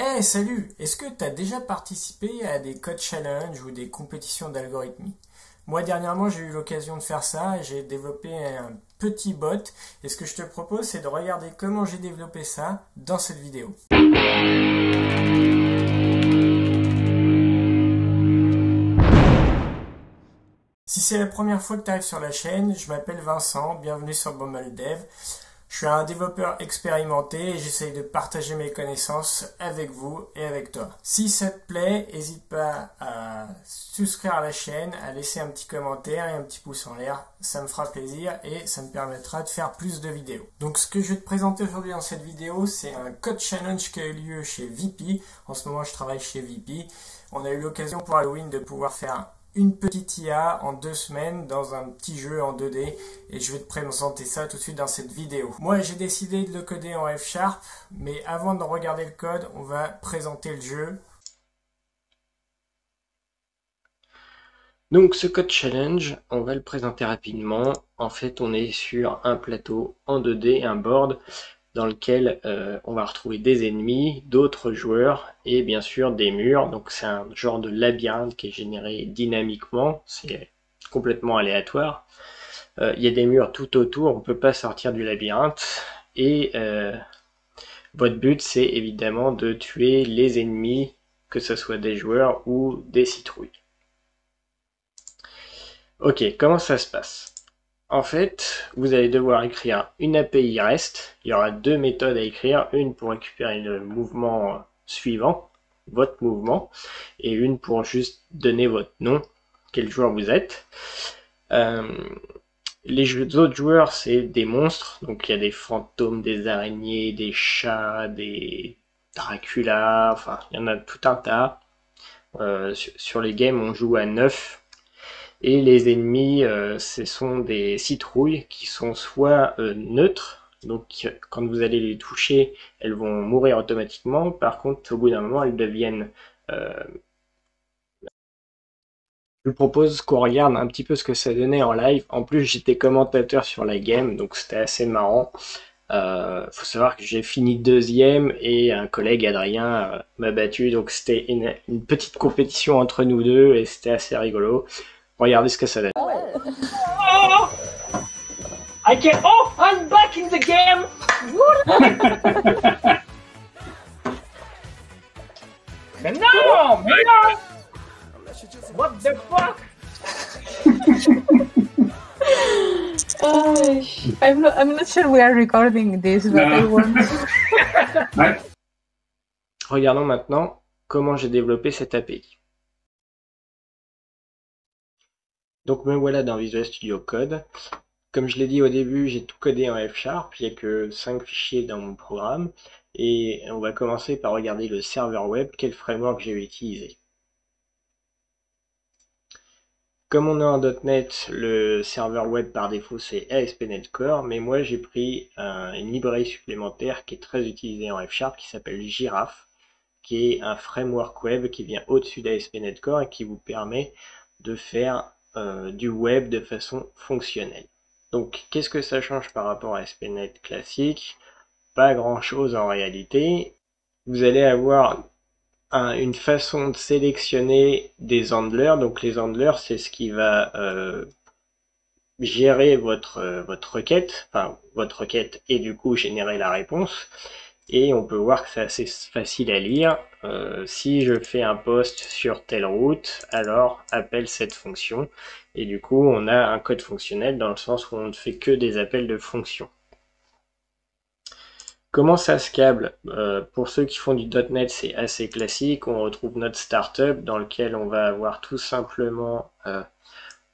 Hey, salut! Est-ce que tu as déjà participé à des code challenge ou des compétitions d'algorithmie? Moi, dernièrement, j'ai eu l'occasion de faire ça. J'ai développé un petit bot. Et ce que je te propose, c'est de regarder comment j'ai développé ça dans cette vidéo. Si c'est la première fois que tu arrives sur la chaîne, je m'appelle Vincent. Bienvenue sur Dev. Je suis un développeur expérimenté et j'essaye de partager mes connaissances avec vous et avec toi. Si ça te plaît, n'hésite pas à souscrire à la chaîne, à laisser un petit commentaire et un petit pouce en l'air. Ça me fera plaisir et ça me permettra de faire plus de vidéos. Donc ce que je vais te présenter aujourd'hui dans cette vidéo, c'est un code challenge qui a eu lieu chez VP. En ce moment, je travaille chez VP. On a eu l'occasion pour Halloween de pouvoir faire une petite IA en 2 semaines dans un petit jeu en 2D et je vais te présenter ça tout de suite dans cette vidéo. Moi j'ai décidé de le coder en F#, mais avant de regarder le code, on va présenter le jeu. Donc ce code challenge, on va le présenter rapidement. En fait, on est sur un plateau en 2D, un board, dans lequel on va retrouver des ennemis, d'autres joueurs et bien sûr des murs. Donc c'est un genre de labyrinthe qui est généré dynamiquement, c'est complètement aléatoire. Il y a des murs tout autour, on ne peut pas sortir du labyrinthe. Et votre but, c'est évidemment de tuer les ennemis, que ce soit des joueurs ou des citrouilles. Ok, comment ça se passe? En fait, vous allez devoir écrire une API REST. Il y aura deux méthodes à écrire, une pour récupérer le mouvement suivant, votre mouvement, et une pour juste donner votre nom, quel joueur vous êtes. Les autres joueurs, c'est des monstres, donc il y a des fantômes, des araignées, des chats, des Dracula, enfin, il y en a tout un tas. Sur les games, on joue à 9. Et les ennemis, ce sont des citrouilles qui sont soit neutres, donc quand vous allez les toucher, elles vont mourir automatiquement. Par contre, au bout d'un moment, elles deviennent... Je vous propose qu'on regarde un petit peu ce que ça donnait en live. En plus, j'étais commentateur sur la game, donc c'était assez marrant. Faut savoir que j'ai fini deuxième et un collègue, Adrien, m'a battu. Donc c'était une petite compétition entre nous deux et c'était assez rigolo. Regardez ce que ça donne. Oh, I can't. Oh, I'm back in the game. No, man. What the fuck? I'm not sure we are recording this, but I want. Regardons maintenant comment j'ai développé cette API. Donc me voilà dans Visual Studio Code. Comme je l'ai dit au début, j'ai tout codé en F#, il n'y a que 5 fichiers dans mon programme. Et on va commencer par regarder le serveur web, quel framework j'ai utilisé. Comme on est en .NET, le serveur web par défaut c'est ASP.NET Core, mais moi j'ai pris une librairie supplémentaire qui est très utilisée en F# qui s'appelle Giraffe, qui est un framework web qui vient au-dessus d'ASP.NET Core et qui vous permet de faire du web de façon fonctionnelle. Donc qu'est-ce que ça change par rapport à ASP.NET classique? Pas grand chose en réalité. Vous allez avoir une façon de sélectionner des handlers. Donc les handlers, c'est ce qui va gérer votre requête, enfin votre requête et du coup générer la réponse. Et on peut voir que c'est assez facile à lire. Si je fais un post sur telle route, alors appelle cette fonction. Et du coup, on a un code fonctionnel dans le sens où on ne fait que des appels de fonctions. Comment ça se câble? Pour ceux qui font du .NET, c'est assez classique. On retrouve notre startup dans lequel on va avoir tout simplement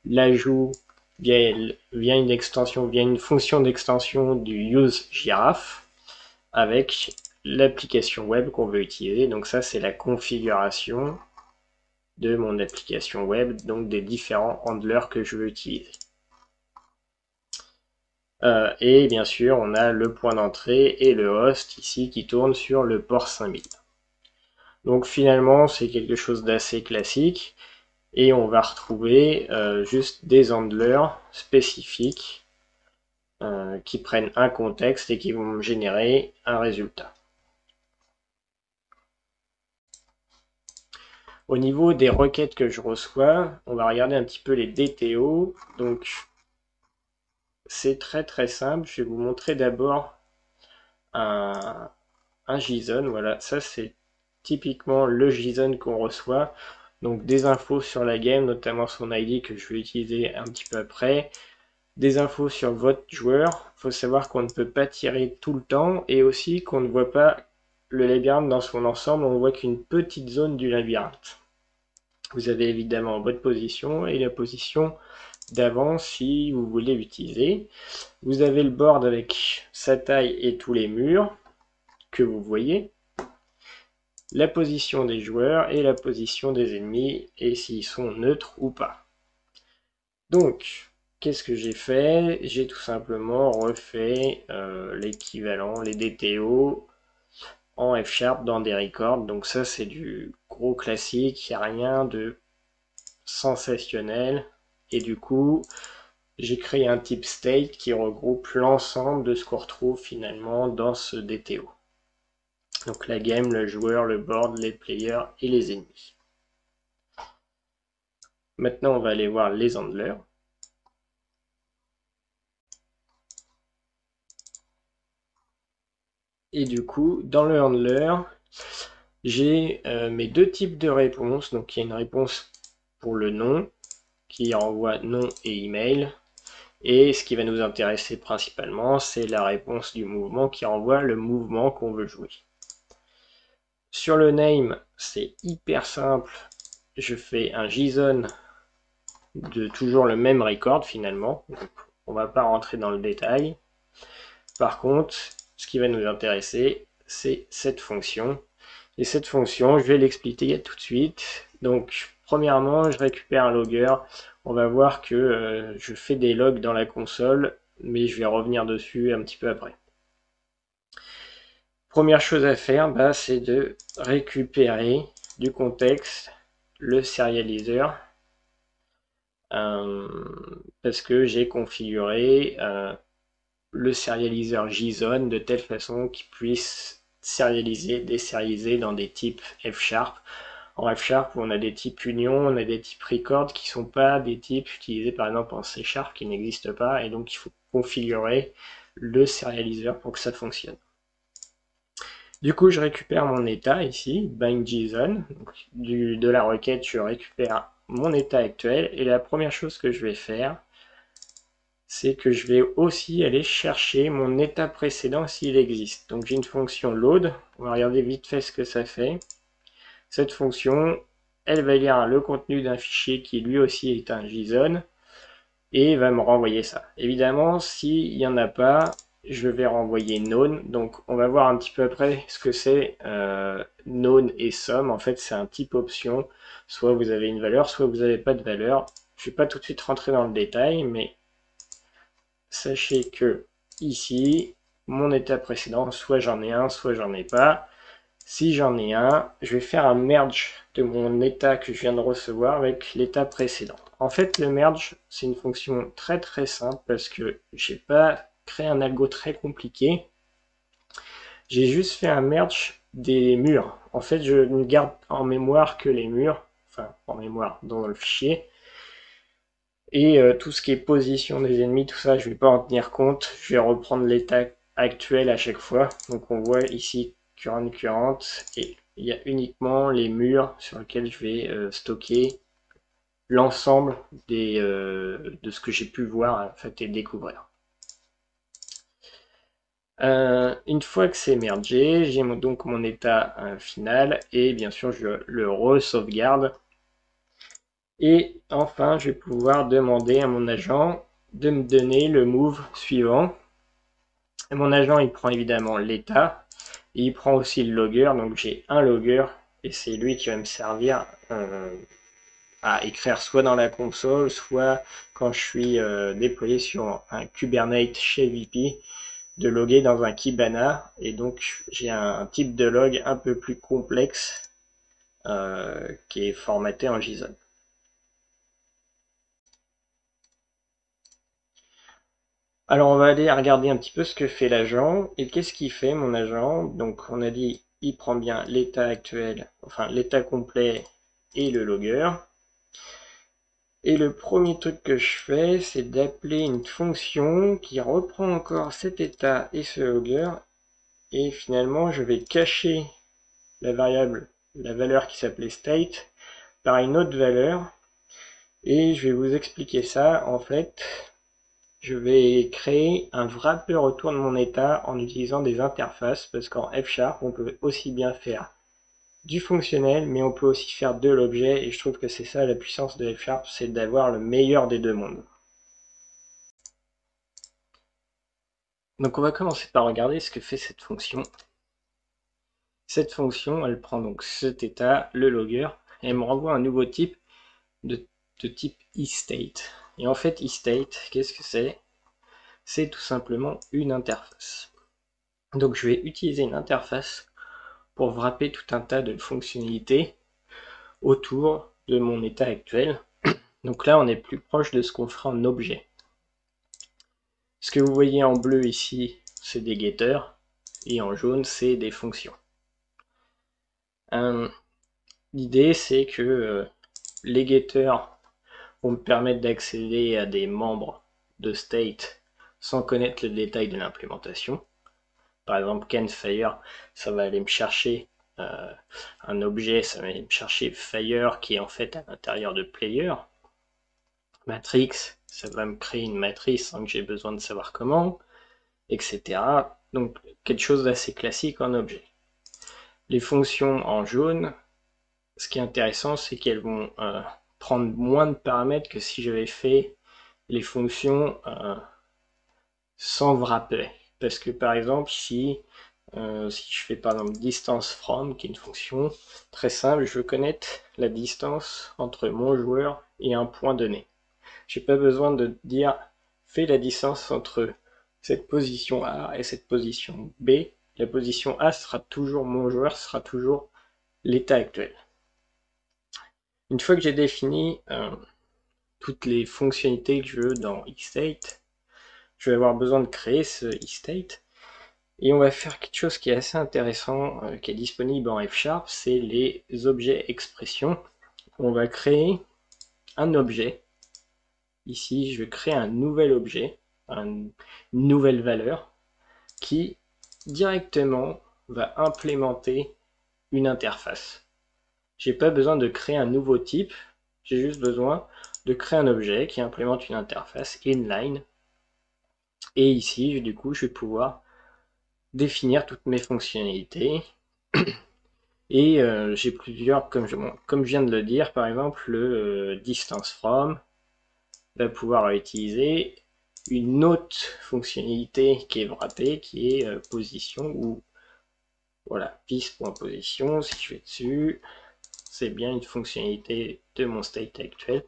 l'ajout via une extension, via une fonction d'extension du use Giraffe avec l'application web qu'on veut utiliser. Donc ça, c'est la configuration de mon application web, donc des différents handlers que je veux utiliser. Et bien sûr, on a le point d'entrée et le host ici qui tourne sur le port 5000. Donc finalement, c'est quelque chose d'assez classique. Et on va retrouver juste des handlers spécifiques qui prennent un contexte et qui vont générer un résultat. Au niveau des requêtes que je reçois, on va regarder un petit peu les DTO. Donc, c'est très simple. Je vais vous montrer d'abord un JSON. Voilà, ça c'est typiquement le JSON qu'on reçoit. Donc, des infos sur la game, notamment son ID que je vais utiliser un petit peu après. Des infos sur votre joueur. Il faut savoir qu'on ne peut pas tirer tout le temps et aussi qu'on ne voit pas le labyrinthe dans son ensemble. On ne voit qu'une petite zone du labyrinthe. Vous avez évidemment votre position et la position d'avant si vous voulez l'utiliser. Vous avez le board avec sa taille et tous les murs que vous voyez. La position des joueurs et la position des ennemis et s'ils sont neutres ou pas. Donc, qu'est-ce que j'ai fait? J'ai tout simplement refait l'équivalent, les DTO en F# dans des records. Donc ça c'est du gros classique, il n'y a rien de sensationnel. Et du coup, j'ai créé un type state qui regroupe l'ensemble de ce qu'on retrouve finalement dans ce DTO. Donc la game, le joueur, le board, les players et les ennemis. Maintenant, on va aller voir les handlers. Et du coup, dans le handler, j'ai mes deux types de réponses. Donc il y a une réponse pour le nom, qui renvoie nom et email. Et ce qui va nous intéresser principalement, c'est la réponse du mouvement qui renvoie le mouvement qu'on veut jouer. Sur le name, c'est hyper simple. Je fais un JSON de toujours le même record finalement. Donc, on ne va pas rentrer dans le détail. Par contre, ce qui va nous intéresser, c'est cette fonction. Et cette fonction, je vais l'expliquer tout de suite. Donc, premièrement, je récupère un logger. On va voir que je fais des logs dans la console, mais je vais revenir dessus un petit peu après. Première chose à faire, c'est de récupérer du contexte le serializer parce que j'ai configuré le serializer JSON de telle façon qu'il puisse serialiser, déserialiser dans des types F#. En F#, on a des types union, on a des types record qui ne sont pas des types utilisés par exemple en C# qui n'existent pas, et donc il faut configurer le serializer pour que ça fonctionne. Du coup, je récupère mon état ici, bind JSON. De la requête, je récupère mon état actuel. Et la première chose que je vais faire, c'est que je vais aussi aller chercher mon état précédent s'il existe. Donc j'ai une fonction load. On va regarder vite fait ce que ça fait. Cette fonction, elle va lire le contenu d'un fichier qui lui aussi est un JSON et va me renvoyer ça. Évidemment, s'il n'y en a pas, je vais renvoyer known. Donc on va voir un petit peu après ce que c'est known et sum. En fait, c'est un type option. Soit vous avez une valeur, soit vous n'avez pas de valeur. Je ne vais pas tout de suite rentrer dans le détail, mais sachez que ici, mon état précédent, soit j'en ai un, soit j'en ai pas. Si j'en ai un, je vais faire un merge de mon état que je viens de recevoir avec l'état précédent. En fait, le merge, c'est une fonction très simple parce que j'ai pas créé un algo très compliqué. J'ai juste fait un merge des murs. En fait, je ne garde en mémoire que les murs, enfin en mémoire dans le fichier. Et tout ce qui est position des ennemis, tout ça, je ne vais pas en tenir compte. Je vais reprendre l'état actuel à chaque fois. Donc on voit ici current et il y a uniquement les murs sur lesquels je vais stocker l'ensemble de ce que j'ai pu voir en fait, et découvrir. Une fois que c'est mergé, j'ai donc mon état final et bien sûr je le re-sauvegarde. Et enfin, je vais pouvoir demander à mon agent de me donner le move suivant. Et mon agent, il prend évidemment l'état. Et il prend aussi le logger. Donc j'ai un logger. Et c'est lui qui va me servir à écrire soit dans la console, soit quand je suis déployé sur un Kubernetes chez VP, de loguer dans un Kibana. Et donc j'ai un type de log un peu plus complexe qui est formaté en JSON. Alors on va aller regarder un petit peu ce que fait l'agent. Et qu'est-ce qu'il fait mon agent? Donc on a dit il prend bien l'état actuel, enfin l'état complet et le logger. Et le premier truc que je fais, c'est d'appeler une fonction qui reprend encore cet état et ce logger. Et finalement, je vais cacher la valeur qui s'appelait state, par une autre valeur. Et je vais vous expliquer ça. En fait, je vais créer un wrapper autour de mon état en utilisant des interfaces, parce qu'en F#, on peut aussi bien faire du fonctionnel, mais on peut aussi faire de l'objet, et je trouve que c'est ça la puissance de F#, c'est d'avoir le meilleur des deux mondes. Donc on va commencer par regarder ce que fait cette fonction. Cette fonction, elle prend donc cet état, le logger, et elle me renvoie un nouveau type de type eState. Et en fait, eState, qu'est-ce que c'est? C'est tout simplement une interface. Donc je vais utiliser une interface pour wrapper tout un tas de fonctionnalités autour de mon état actuel. Donc là, on est plus proche de ce qu'on fera en objet. Ce que vous voyez en bleu ici, c'est des getters, et en jaune, c'est des fonctions. L'idée, c'est que les getters vont me permettre d'accéder à des membres de state sans connaître le détail de l'implémentation. Par exemple, canFire, ça va aller me chercher un objet, ça va aller me chercher Fire qui est en fait à l'intérieur de player. Matrix, ça va me créer une matrice sans que j'ai besoin de savoir comment, etc. Donc quelque chose d'assez classique en objet. Les fonctions en jaune, ce qui est intéressant, c'est qu'elles vont prendre moins de paramètres que si j'avais fait les fonctions sans wrapper. Parce que par exemple, si je fais par exemple distance from, qui est une fonction très simple, je veux connaître la distance entre mon joueur et un point donné. J'ai pas besoin de dire fais la distance entre cette position A et cette position B. La position A sera toujours mon joueur, sera toujours l'état actuel. Une fois que j'ai défini toutes les fonctionnalités que je veux dans eState, je vais avoir besoin de créer ce eState. Et on va faire quelque chose qui est assez intéressant, qui est disponible en F#, c'est les objets expressions. On va créer un objet. Ici, je vais créer un nouvel objet, une nouvelle valeur, qui directement va implémenter une interface. J'ai pas besoin de créer un nouveau type, j'ai juste besoin de créer un objet qui implémente une interface inline. Et ici, du coup, je vais pouvoir définir toutes mes fonctionnalités. Et j'ai plusieurs, comme je viens de le dire, par exemple, le distance from va pouvoir utiliser une autre fonctionnalité qui est wrappée, qui est position, ou voilà, piste.position, si je vais dessus, c'est bien une fonctionnalité de mon state actuel.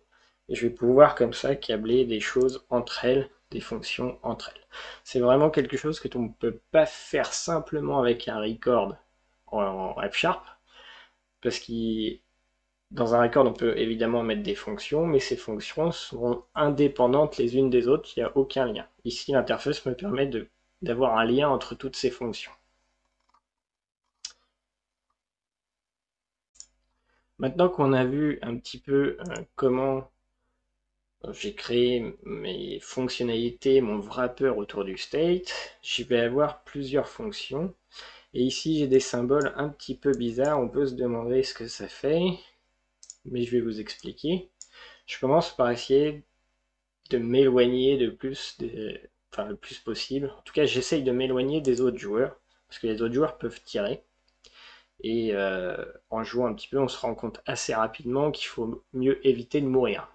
Et je vais pouvoir comme ça câbler des choses entre elles, des fonctions entre elles. C'est vraiment quelque chose que on ne peut pas faire simplement avec un record en F#, parce que dans un record, on peut évidemment mettre des fonctions, mais ces fonctions seront indépendantes les unes des autres, il n'y a aucun lien. Ici, l'interface me permet d'avoir un lien entre toutes ces fonctions. Maintenant qu'on a vu un petit peu comment j'ai créé mes fonctionnalités, mon wrapper autour du state, je vais avoir plusieurs fonctions. Et ici, j'ai des symboles un petit peu bizarres, on peut se demander ce que ça fait, mais je vais vous expliquer. Je commence par essayer de m'éloigner le plus possible. En tout cas, j'essaye de m'éloigner des autres joueurs, parce que les autres joueurs peuvent tirer. Et en jouant un petit peu, on se rend compte assez rapidement qu'il faut mieux éviter de mourir.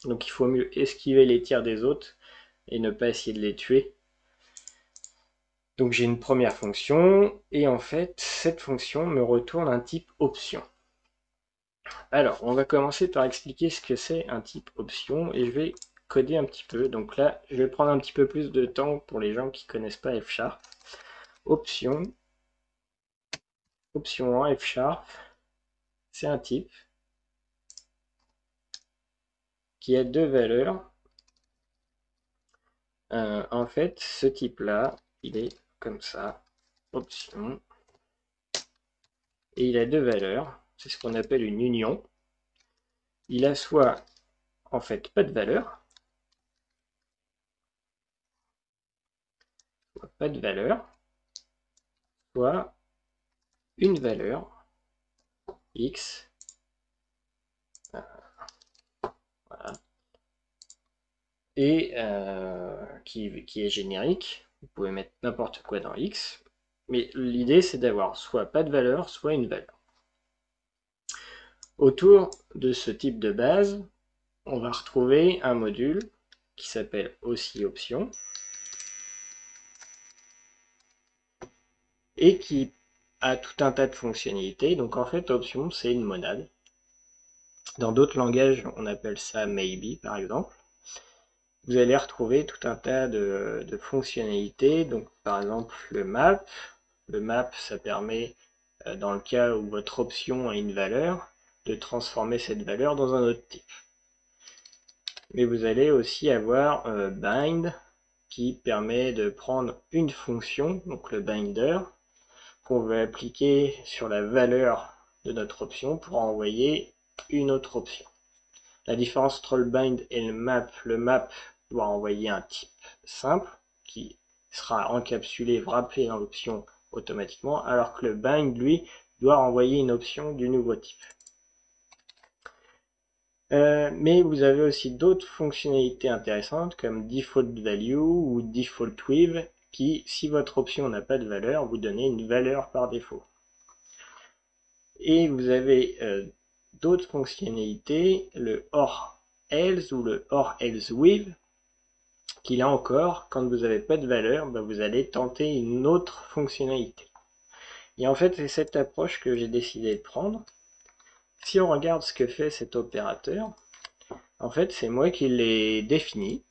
Donc il faut mieux esquiver les tirs des autres et ne pas essayer de les tuer. Donc j'ai une première fonction, et en fait, cette fonction me retourne un type option. Alors, on va commencer par expliquer ce que c'est un type option, et je vais coder un petit peu. Donc là, je vais prendre un petit peu plus de temps pour les gens qui ne connaissent pas F#. Option en F#, c'est un type qui a deux valeurs. En fait, ce type-là, il est comme ça, option, et il a deux valeurs. C'est ce qu'on appelle une union. il a soit en fait pas de valeur, soit une valeur x, voilà, et qui est générique. Vous pouvez mettre n'importe quoi dans x, mais l'idée c'est d'avoir soit pas de valeur, soit une valeur. Autour de ce type de base, on va retrouver un module qui s'appelle aussi option et qui a tout un tas de fonctionnalités. Donc en fait, option, c'est une monade. Dans d'autres langages, on appelle ça maybe, par exemple. Vous allez retrouver tout un tas de fonctionnalités. Donc par exemple, le map. Le map, ça permet, dans le cas où votre option a une valeur, de transformer cette valeur dans un autre type. Mais vous allez aussi avoir bind, qui permet de prendre une fonction, donc le binder, qu'on veut appliquer sur la valeur de notre option pour envoyer une autre option. La différence entre le bind et le map doit envoyer un type simple qui sera encapsulé, wrappé dans l'option automatiquement, alors que le bind, lui, doit envoyer une option du nouveau type. Mais vous avez aussi d'autres fonctionnalités intéressantes comme default value ou default with qui, si votre option n'a pas de valeur, vous donnez une valeur par défaut. Et vous avez d'autres fonctionnalités, le or else ou le or else with, qui là encore, quand vous n'avez pas de valeur, vous allez tenter une autre fonctionnalité. Et en fait, c'est cette approche que j'ai décidé de prendre. Si on regarde ce que fait cet opérateur, en fait, c'est moi qui l'ai défini,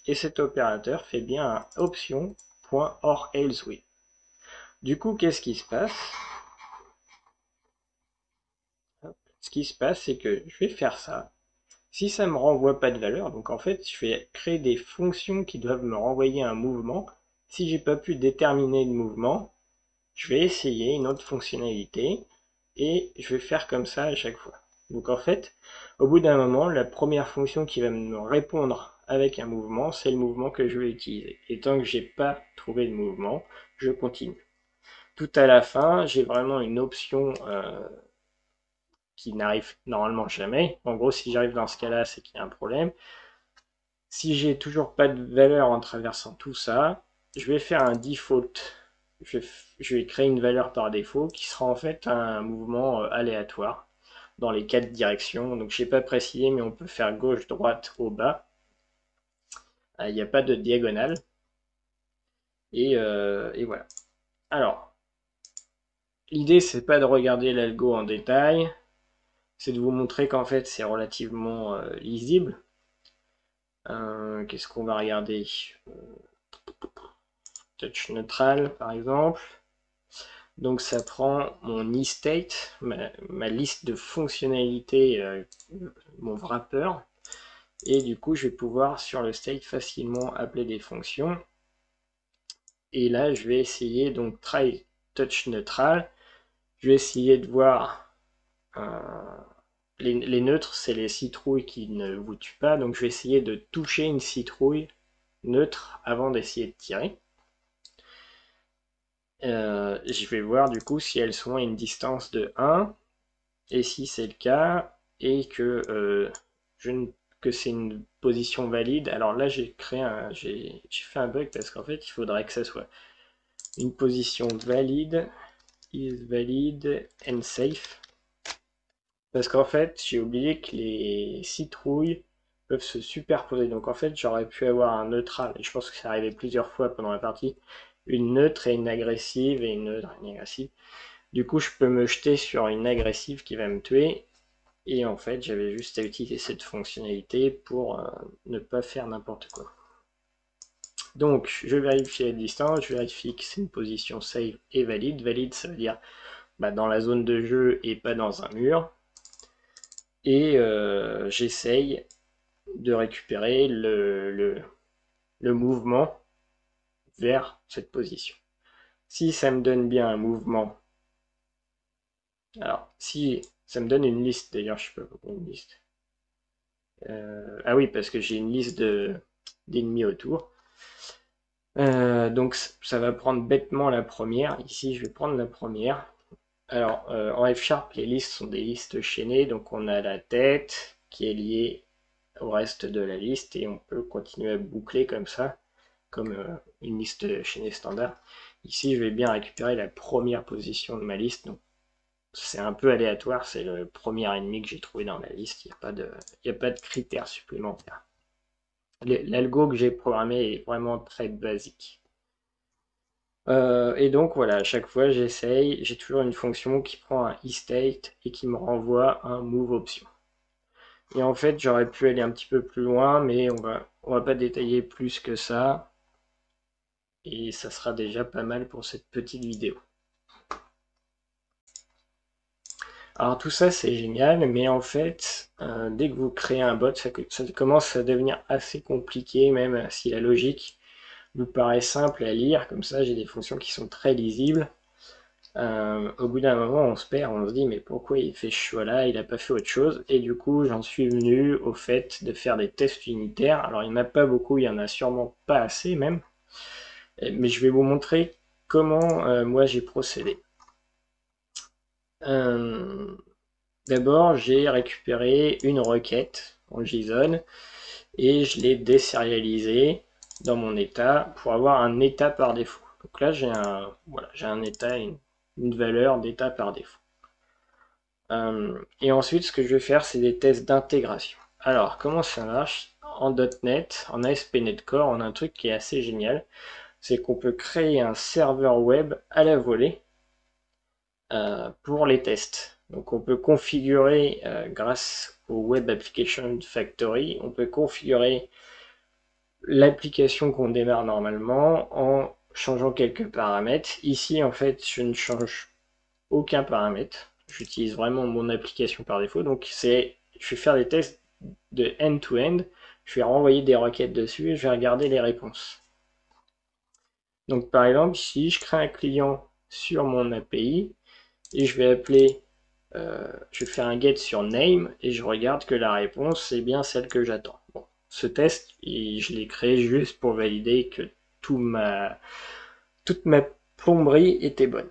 et cet opérateur fait bien un option.orElseWith. Du coup, qu'est-ce qui se passe? Ce qui se passe, c'est que je vais faire ça. Si ça ne me renvoie pas de valeur, donc en fait, je vais créer des fonctions qui doivent me renvoyer un mouvement. Si j'ai pas pu déterminer le mouvement, je vais essayer une autre fonctionnalité, et je vais faire comme ça à chaque fois. Donc en fait, au bout d'un moment, la première fonction qui va me répondre avec un mouvement, c'est le mouvement que je vais utiliser. Et tant que j'ai pas trouvé de mouvement, je continue. Tout à la fin, j'ai vraiment une option qui n'arrive normalement jamais. En gros, si j'arrive dans ce cas-là, c'est qu'il y a un problème. Si j'ai toujours pas de valeur en traversant tout ça, je vais faire un default. Je vais créer une valeur par défaut qui sera en fait un mouvement aléatoire dans les 4 directions. Donc je n'ai pas précisé, mais on peut faire gauche, droite, haut, bas. Il n'y a pas de diagonale. Et voilà. Alors, l'idée, c'est pas de regarder l'algo en détail, c'est de vous montrer qu'en fait, c'est relativement lisible. Qu'est-ce qu'on va regarder? Touch neutral, par exemple. Donc ça prend mon eState, ma liste de fonctionnalités, mon wrapper, et du coup je vais pouvoir sur le state facilement appeler des fonctions. Et là je vais essayer, donc try touch neutral, je vais essayer de voir les neutres, c'est les citrouilles qui ne vous tuent pas, donc je vais essayer de toucher une citrouille neutre avant d'essayer de tirer. Je vais voir du coup si elles sont à une distance de 1, et si c'est le cas, et que, que c'est une position valide. Alors là j'ai fait un bug parce qu'en fait il faudrait que ça soit une position valide, is valid and safe, parce qu'en fait j'ai oublié que les citrouilles peuvent se superposer. Donc en fait j'aurais pu avoir un neutral, et je pense que ça arrivait plusieurs fois pendant la partie, une neutre et une agressive, et une neutre et une agressive. Du coup, je peux me jeter sur une agressive qui va me tuer. Et en fait, j'avais juste à utiliser cette fonctionnalité pour ne pas faire n'importe quoi. Donc, je vérifie la distance, je vérifie que c'est une position safe et valide. Valide, ça veut dire dans la zone de jeu et pas dans un mur. Et j'essaye de récupérer le mouvement vers cette position. Si ça me donne bien un mouvement, alors si ça me donne une liste, d'ailleurs je peux pas une liste, Ah oui, parce que j'ai une liste d'ennemis autour. Donc ça va prendre bêtement la première. Ici, je vais prendre la première. Alors, en F#, les listes sont des listes chaînées, donc on a la tête qui est liée au reste de la liste et on peut continuer à boucler comme ça, comme une liste chaînée standard. Ici, je vais bien récupérer la première position de ma liste, donc c'est un peu aléatoire, c'est le premier ennemi que j'ai trouvé dans la liste, il n'y a pas de critères supplémentaires. L'algo que j'ai programmé est vraiment très basique. Et donc voilà, à chaque fois j'essaye, j'ai toujours une fonction qui prend un eState et qui me renvoie un move option. Et en fait j'aurais pu aller un petit peu plus loin, mais on va pas détailler plus que ça. Et ça sera déjà pas mal pour cette petite vidéo. Alors tout ça c'est génial, mais en fait, dès que vous créez un bot, ça commence à devenir assez compliqué, même si la logique nous paraît simple à lire. Comme ça, j'ai des fonctions qui sont très lisibles. Au bout d'un moment, on se perd, on se dit mais pourquoi il fait ce choix-là, il n'a pas fait autre chose. Et du coup, j'en suis venu au fait de faire des tests unitaires. Alors il n'y en a pas beaucoup, il n'y en a sûrement pas assez même. Mais je vais vous montrer comment moi j'ai procédé. D'abord, j'ai récupéré une requête en JSON et je l'ai désérialisée dans mon état pour avoir un état par défaut. Donc là, j'ai un état, une valeur d'état par défaut. Et ensuite, ce que je vais faire, c'est des tests d'intégration. Alors, comment ça marche? En .NET, en ASP.NET Core, on a un truc qui est assez génial, c'est qu'on peut créer un serveur web à la volée pour les tests. Donc on peut configurer, grâce au Web Application Factory, on peut configurer l'application qu'on démarre normalement en changeant quelques paramètres. Ici, en fait, je ne change aucun paramètre. J'utilise vraiment mon application par défaut. Donc je vais faire des tests de end-to-end. Je vais renvoyer des requêtes dessus et je vais regarder les réponses. Donc par exemple, ici, je crée un client sur mon API et je vais appeler, je vais faire un get sur name et je regarde que la réponse est bien celle que j'attends. Bon, ce test, je l'ai créé juste pour valider que toute ma plomberie était bonne.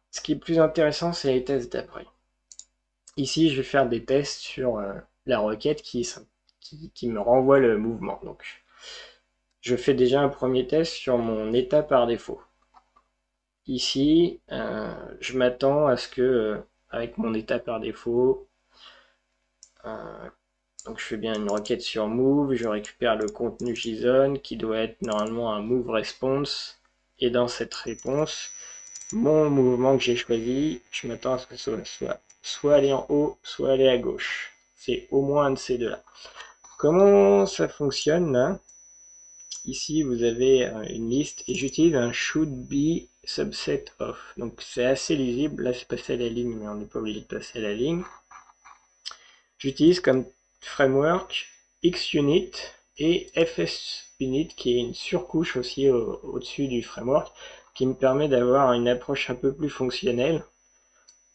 Ce qui est plus intéressant, c'est les tests d'après. Ici, je vais faire des tests sur la requête qui me renvoie le mouvement. Donc, je fais déjà un premier test sur mon état par défaut. Ici, je m'attends à ce que, avec mon état par défaut, donc je fais bien une requête sur move, je récupère le contenu JSON qui doit être normalement un move response, et dans cette réponse, mon mouvement que j'ai choisi, je m'attends à ce que ce soit aller en haut, soit aller à gauche. C'est au moins un de ces deux-là. Comment ça fonctionne là? Ici, vous avez une liste et j'utilise un should be subset of. Donc c'est assez lisible. Là, c'est passé à la ligne, mais on n'est pas obligé de passer à la ligne. J'utilise comme framework XUnit et FSUnit, qui est une surcouche aussi au-dessus du framework, qui me permet d'avoir une approche un peu plus fonctionnelle.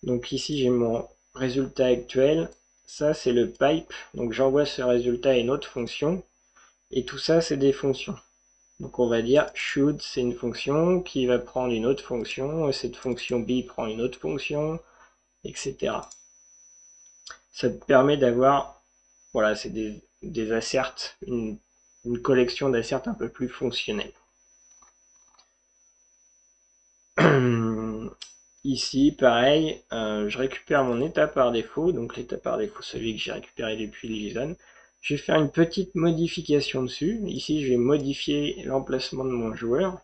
Donc ici, j'ai mon résultat actuel. Ça, c'est le pipe. Donc j'envoie ce résultat à une autre fonction. Et tout ça, c'est des fonctions. Donc on va dire should, c'est une fonction qui va prendre une autre fonction, et cette fonction b prend une autre fonction, etc. Ça te permet d'avoir, voilà, c'est des asserts, une collection d'asserts un peu plus fonctionnelle. Ici, pareil, je récupère mon état par défaut, donc l'état par défaut, celui que j'ai récupéré depuis le JSON. Je vais faire une petite modification dessus. Ici, je vais modifier l'emplacement de mon joueur.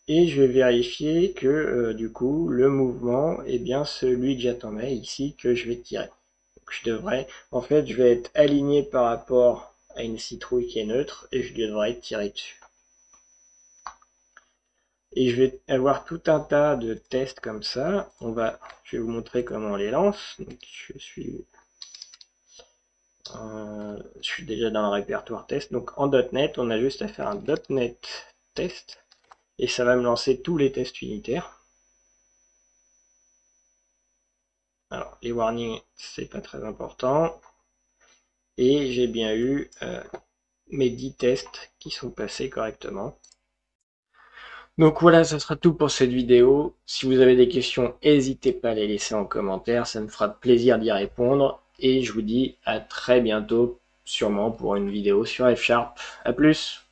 Et je vais vérifier que, du coup, le mouvement est bien celui que j'attendais ici, que je vais tirer. Donc, je devrais, en fait, je vais être aligné par rapport à une citrouille qui est neutre, et je devrais tirer dessus. Et je vais avoir tout un tas de tests comme ça. Je vais vous montrer comment on les lance. Donc, je suis déjà dans le répertoire test. Donc en .NET, on a juste à faire un .NET test. Et ça va me lancer tous les tests unitaires. Alors, les warnings, c'est pas très important. Et j'ai bien eu mes 10 tests qui sont passés correctement. Donc voilà, ça sera tout pour cette vidéo. Si vous avez des questions, n'hésitez pas à les laisser en commentaire, ça me fera plaisir d'y répondre. Et je vous dis à très bientôt, sûrement pour une vidéo sur F Sharp. A plus!